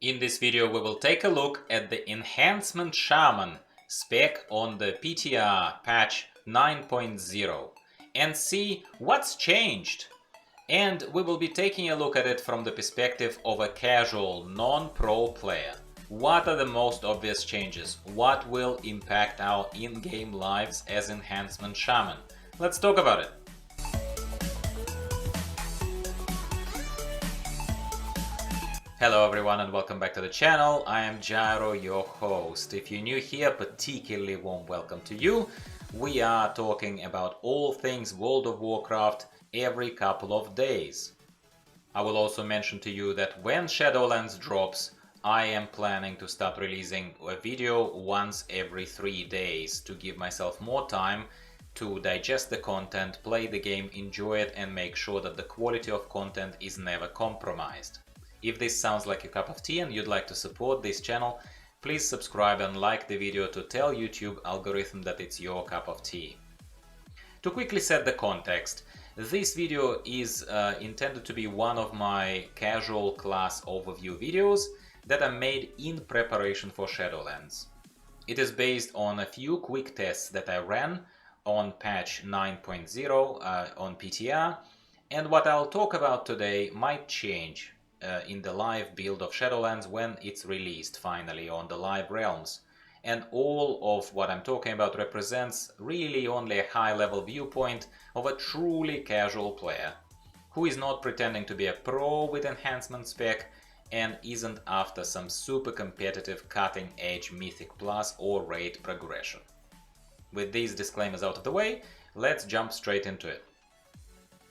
In this video we will take a look at the Enhancement Shaman spec on the PTR patch 9.0 and see what's changed. And we will be taking a look at it from the perspective of a casual, non-pro player. What are the most obvious changes? What will impact our in-game lives as Enhancement Shaman? Let's talk about it. Hello everyone and welcome back to the channel. I am Gyro, your host. If you're new here, particularly warm welcome to you. We are talking about all things World of Warcraft every couple of days. I will also mention to you that when Shadowlands drops, I am planning to start releasing a video once every 3 days to give myself more time to digest the content, play the game, enjoy it, and make sure that the quality of content is never compromised. If this sounds like a cup of tea and you'd like to support this channel, please subscribe and like the video to tell YouTube algorithm that it's your cup of tea. To quickly set the context, this video is intended to be one of my casual class overview videos that are made in preparation for Shadowlands. It is based on a few quick tests that I ran on patch 9.0 on PTR, and what I'll talk about today might change in the live build of Shadowlands when it's released finally on the live realms. And all of what I'm talking about represents really only a high-level viewpoint of a truly casual player who is not pretending to be a pro with enhancement spec and isn't after some super competitive cutting-edge Mythic Plus or raid progression. With these disclaimers out of the way, let's jump straight into it.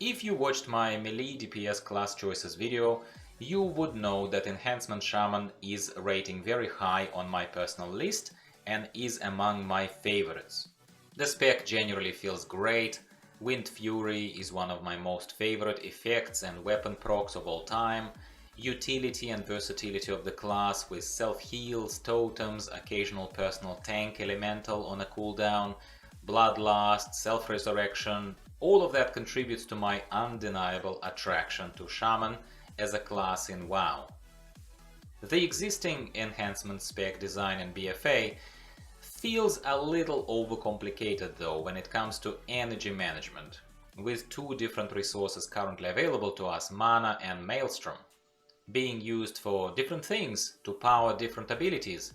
If you watched my melee DPS class choices video, you would know that Enhancement Shaman is rating very high on my personal list and is among my favorites. The spec generally feels great. Wind Fury is one of my most favorite effects and weapon procs of all time. Utility and versatility of the class with self-heals, totems, occasional personal tank elemental on a cooldown, bloodlust, self-resurrection, all of that contributes to my undeniable attraction to Shaman as a class in WoW. The existing enhancement spec design in BfA feels a little overcomplicated though when it comes to energy management, with two different resources currently available to us, mana and Hailstorm, being used for different things to power different abilities.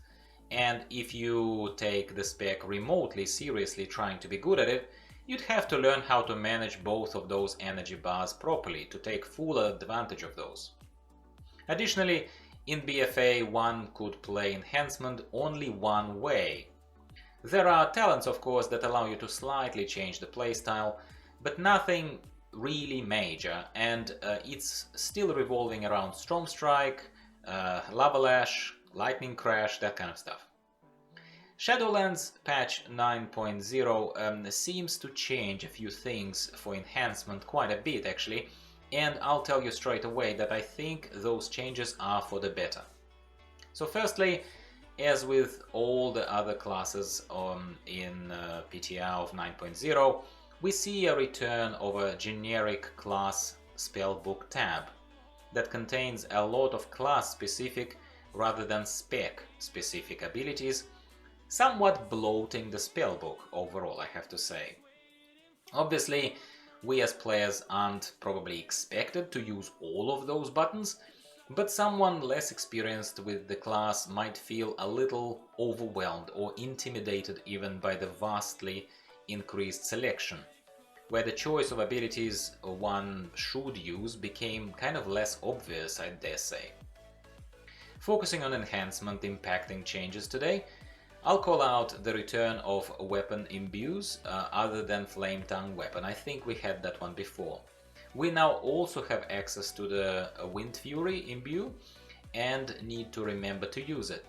And if you take the spec remotely seriously trying to be good at it, you'd have to learn how to manage both of those energy bars properly to take full advantage of those. Additionally, in BfA one could play enhancement only one way. There are talents of course that allow you to slightly change the playstyle, but nothing really major, and it's still revolving around Storm Strike, Lava Lash, Lightning Crash, that kind of stuff. Shadowlands patch 9.0 seems to change a few things for enhancement quite a bit actually, and I'll tell you straight away that I think those changes are for the better. So firstly, as with all the other classes in PTR of 9.0, we see a return of a generic class spellbook tab that contains a lot of class-specific rather than spec-specific abilities, somewhat bloating the spellbook overall, I have to say. Obviously, we as players aren't probably expected to use all of those buttons, but someone less experienced with the class might feel a little overwhelmed or intimidated even by the vastly increased selection, where the choice of abilities one should use became kind of less obvious, I dare say. Focusing on enhancement impacting changes today, I'll call out the return of weapon imbues other than Flame Tongue weapon. I think we had that one before. We now also have access to the Wind Fury imbue and need to remember to use it.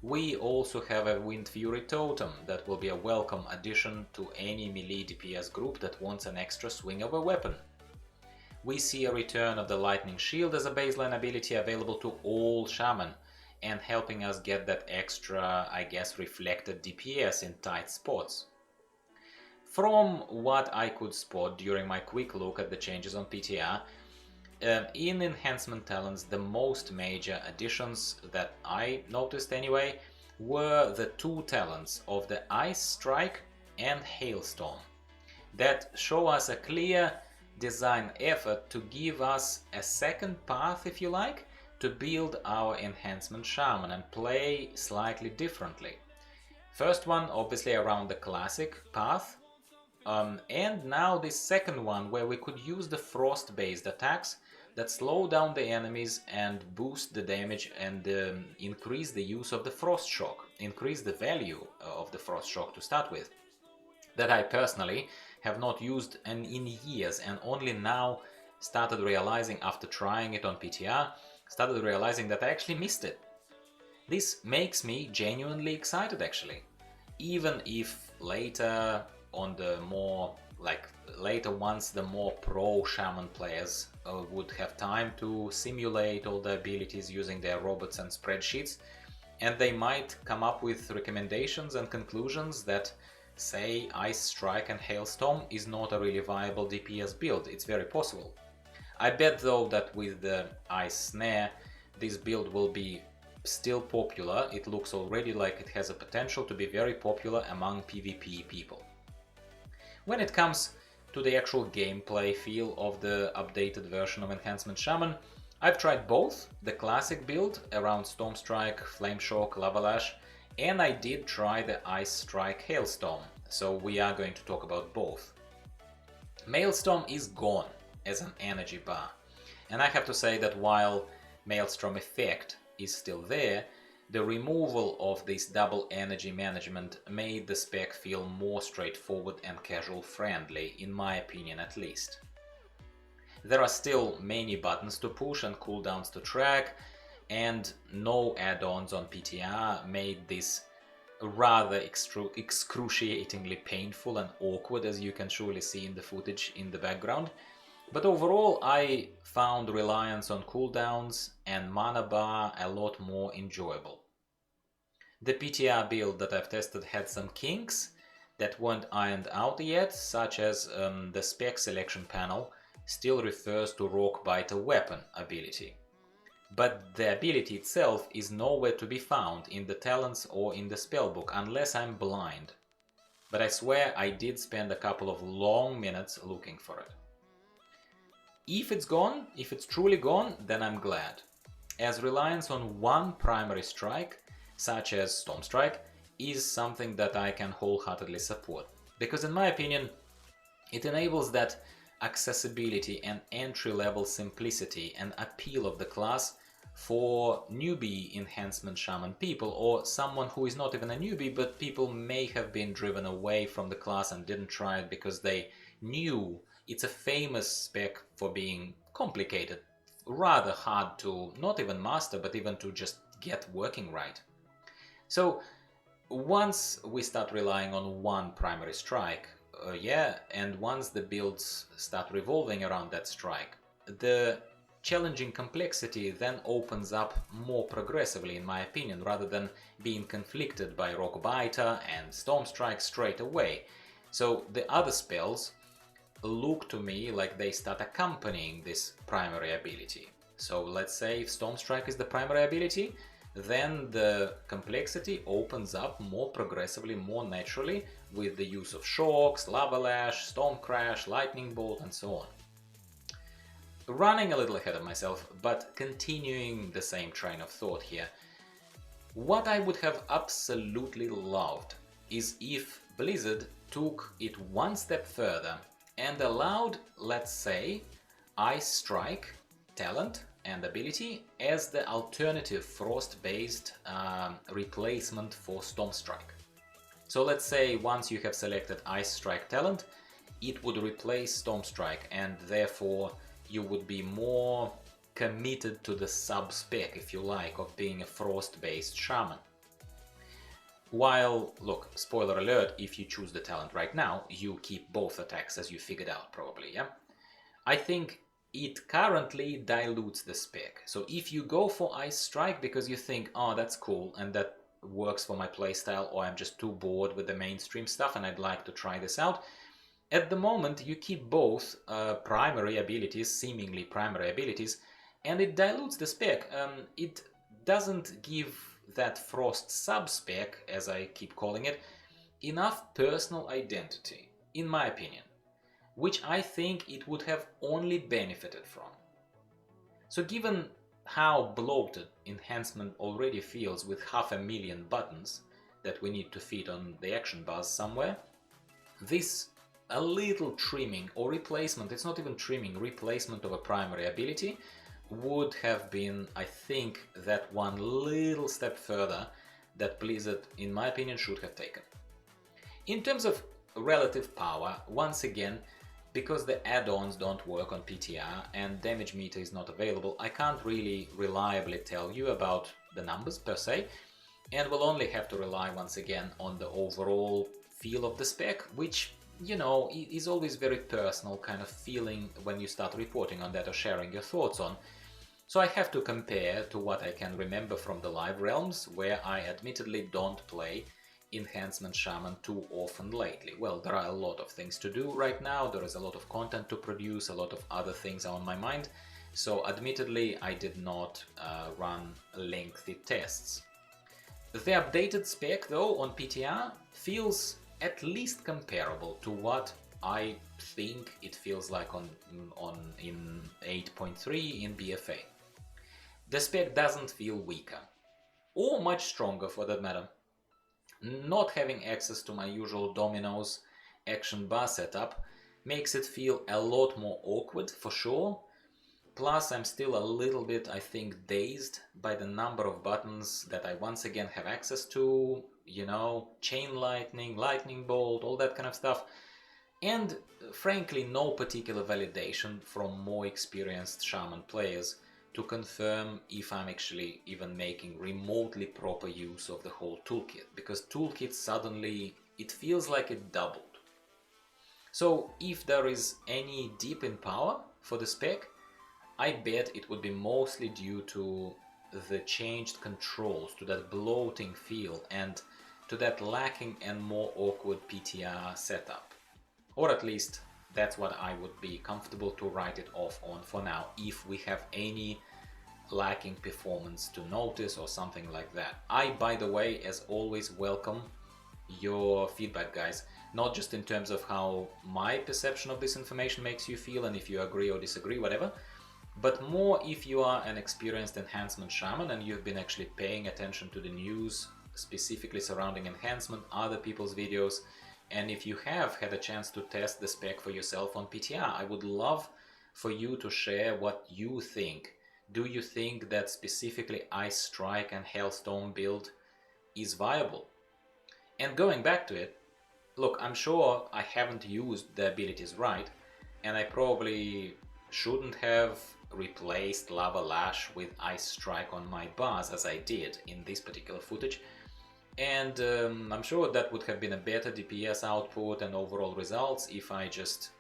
We also have a Wind Fury totem that will be a welcome addition to any melee DPS group that wants an extra swing of a weapon. We see a return of the Lightning Shield as a baseline ability available to all Shaman, and helping us get that extra, I guess, reflected DPS in tight spots. From what I could spot during my quick look at the changes on PTR, In Enhancement Talents, the most major additions that I noticed anyway were the two talents of the Ice Strike and Hailstorm that show us a clear design effort to give us a second path, if you like, to build our Enhancement Shaman and play slightly differently. First one obviously around the classic path, and now this second one where we could use the frost-based attacks that slow down the enemies and boost the damage and increase the use of the frost shock, increase the value of the frost shock to start with, that I personally have not used in years and only now started realizing after trying it on PTR, started realizing that I actually missed it. This makes me genuinely excited actually, even if later on the more once the more pro shaman players would have time to simulate all the abilities using their robots and spreadsheets, and they might come up with recommendations and conclusions that say Ice Strike and Hailstorm is not a really viable DPS build. It's very possible. I bet though that with the Ice Snare this build will be still popular. It looks already like it has a potential to be very popular among PvP people. When it comes to the actual gameplay feel of the updated version of Enhancement Shaman, I've tried both the classic build around Storm Strike, Flame Shock, Lava Lash, and I did try the Ice Strike Hailstorm, so we are going to talk about both. Maelstrom is gone as an energy bar, and I have to say that while Maelstrom effect is still there, the removal of this double energy management made the spec feel more straightforward and casual friendly, in my opinion at least. There are still many buttons to push and cooldowns to track, and no add-ons on PTR made this rather excruciatingly painful and awkward, as you can surely see in the footage in the background. But overall I found reliance on cooldowns and mana bar a lot more enjoyable. The PTR build that I've tested had some kinks that weren't ironed out yet, such as the spec selection panel still refers to Rock Biter weapon ability. But the ability itself is nowhere to be found in the talents or in the spellbook unless I'm blind. But I swear I did spend a couple of long minutes looking for it. If it's gone, if it's truly gone, then I'm glad, as reliance on one primary strike, such as Storm Strike, is something that I can wholeheartedly support, because in my opinion it enables that accessibility and entry-level simplicity and appeal of the class for newbie Enhancement Shaman people, or someone who is not even a newbie, but people may have been driven away from the class and didn't try it because they knew it's a famous spec for being complicated, rather hard to not even master, but even to just get working right. So once we start relying on one primary strike, and once the builds start revolving around that strike, the challenging complexity then opens up more progressively, in my opinion, rather than being conflicted by Rock Biter and Storm Strike straight away. So the other spells look to me like they start accompanying this primary ability. So let's say if Storm Strike is the primary ability, then the complexity opens up more progressively, more naturally, with the use of shocks, lava lash, storm crash, lightning bolt, and so on. Running a little ahead of myself, but continuing the same train of thought here, what I would have absolutely loved is if Blizzard took it one step further and allowed, let's say, Ice Strike talent and ability as the alternative frost-based replacement for Storm Strike. So let's say once you have selected Ice Strike talent, it would replace Storm Strike, and therefore you would be more committed to the sub-spec, if you like, of being a frost-based shaman. While, look, spoiler alert, if you choose the talent right now, you keep both attacks, as you figured out probably, yeah? I think it currently dilutes the spec. So if you go for Ice Strike because you think, oh, that's cool and that works for my playstyle, or I'm just too bored with the mainstream stuff and I'd like to try this out, At the moment, you keep both primary abilities, seemingly primary abilities, and it dilutes the spec. It doesn't give that Frost sub-spec, as I keep calling it, enough personal identity, in my opinion, which I think it would have only benefited from. So given how bloated enhancement already feels with 500,000 buttons that we need to fit on the action bars somewhere, this a little trimming or replacement, it's not even trimming, replacement of a primary ability would have been, I think, that one little step further that Blizzard, in my opinion, should have taken. In terms of relative power, once again, because the add-ons don't work on PTR and damage meter is not available, I can't really reliably tell you about the numbers per se, and we'll only have to rely once again on the overall feel of the spec, which, you know, is always very personal kind of feeling when you start reporting on that or sharing your thoughts on. So I have to compare to what I can remember from the live realms, where I admittedly don't play Enhancement Shaman too often lately. Well, there are a lot of things to do right now, there is a lot of content to produce, a lot of other things are on my mind, so admittedly I did not run lengthy tests. The updated spec though on PTR feels at least comparable to what I think it feels like in 8.3 in BfA. The spec doesn't feel weaker, or much stronger for that matter. Not having access to my usual Domino's action bar setup makes it feel a lot more awkward for sure. Plus I'm still a little bit, I think, dazed by the number of buttons that I once again have access to, you know, chain lightning, lightning bolt, all that kind of stuff. And frankly, no particular validation from more experienced Shaman players to confirm if I'm actually even making remotely proper use of the whole toolkit, because toolkit suddenly, it feels like it doubled. So if there is any dip in power for the spec, I bet it would be mostly due to the changed controls, to that bloating feel and to that lacking and more awkward PTR setup. Or at least that's what I would be comfortable to write it off on for now, if we have any lacking performance to notice or something like that. I, by the way, as always, welcome your feedback, guys, not just in terms of how my perception of this information makes you feel and if you agree or disagree, whatever, but more if you are an experienced enhancement shaman and you've been actually paying attention to the news specifically surrounding enhancement, other people's videos, and if you have had a chance to test the spec for yourself on PTR, I would love for you to share what you think. Do you think that specifically Ice Strike and Hailstorm build is viable? And going back to it, look, I'm sure I haven't used the abilities right, and I probably shouldn't have replaced Lava Lash with Ice Strike on my bars as I did in this particular footage. And I'm sure that would have been a better DPS output and overall results if I just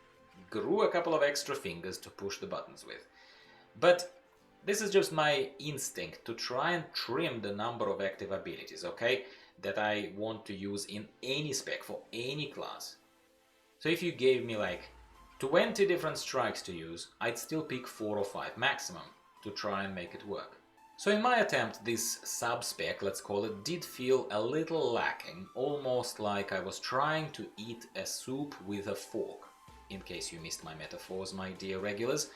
grew a couple of extra fingers to push the buttons with. But this is just my instinct to try and trim the number of active abilities, okay, that I want to use in any spec for any class. So if you gave me like 20 different strikes to use, I'd still pick 4 or 5 maximum to try and make it work. So in my attempt, this sub-spec, let's call it, did feel a little lacking, almost like I was trying to eat a soup with a fork, in case you missed my metaphors, my dear regulars.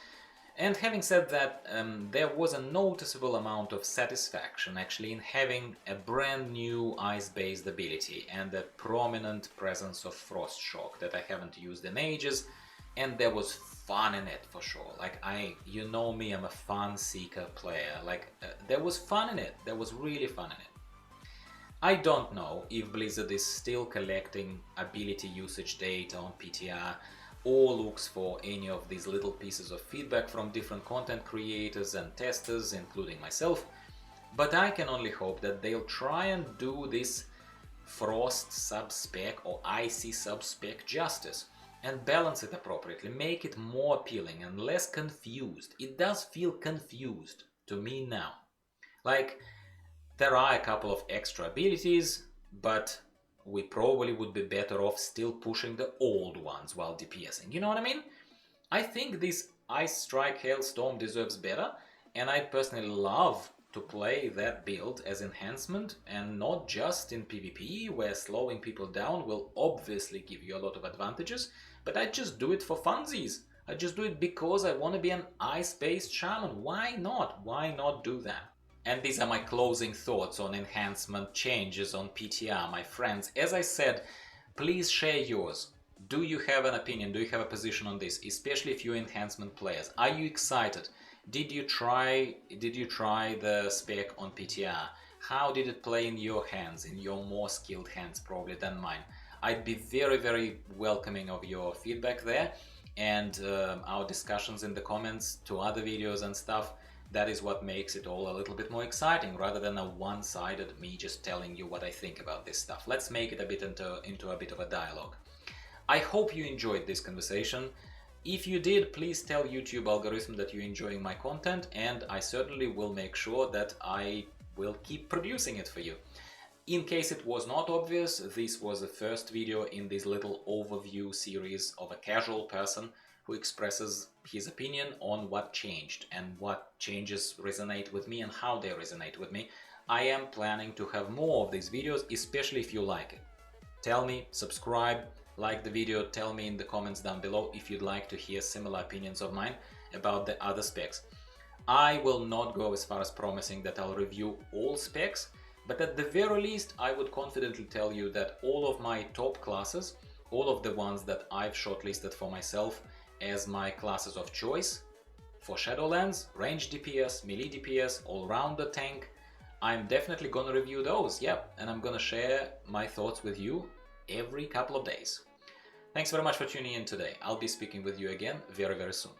And having said that, there was a noticeable amount of satisfaction actually in having a brand new ice-based ability and a prominent presence of Frost Shock that I haven't used in ages, and there was fun in it for sure. Like, you know me, I'm a fun seeker player. Like, there was fun in it, there was really fun in it. I don't know if Blizzard is still collecting ability usage data on PTR or looks for any of these little pieces of feedback from different content creators and testers, including myself, but I can only hope that they'll try and do this Frost sub-spec or Icy sub-spec justice and balance it appropriately, make it more appealing and less confused. It does feel confused to me now. Like, there are a couple of extra abilities, but we probably would be better off still pushing the old ones while DPSing. You know what I mean? I think this Ice Strike Hailstorm deserves better, and I personally love to play that build as enhancement, and not just in PvP, where slowing people down will obviously give you a lot of advantages, but I just do it for funsies. I just do it because I want to be an ice-based shaman. Why not? Why not do that? And these are my closing thoughts on enhancement changes on PTR, my friends. As I said, please share yours. Do you have an opinion? Do you have a position on this? Especially if you're enhancement players. Are you excited? Did you try the spec on PTR? How did it play in your hands, in your more skilled hands probably than mine? I'd be very, very welcoming of your feedback there, and our discussions in the comments to other videos and stuff. That is what makes it all a little bit more exciting, rather than a one-sided me just telling you what I think about this stuff. Let's make it a bit into a bit of a dialogue. I hope you enjoyed this conversation. If you did, please tell YouTube algorithm that you're enjoying my content, and I certainly will make sure that I will keep producing it for you. In case it was not obvious, this was the first video in this little overview series of a casual person who expresses his opinion on what changed and what changes resonate with me and how they resonate with me. I am planning to have more of these videos, especially if you like it. Tell me, subscribe, like the video, tell me in the comments down below if you'd like to hear similar opinions of mine about the other specs. I will not go as far as promising that I'll review all specs, but at the very least I would confidently tell you that all of my top classes, all of the ones that I've shortlisted for myself as my classes of choice for Shadowlands, range DPS, melee DPS, all-rounder tank, I'm definitely gonna review those, yep, and I'm gonna share my thoughts with you every couple of days. Thanks very much for tuning in today. I'll be speaking with you again very, very soon.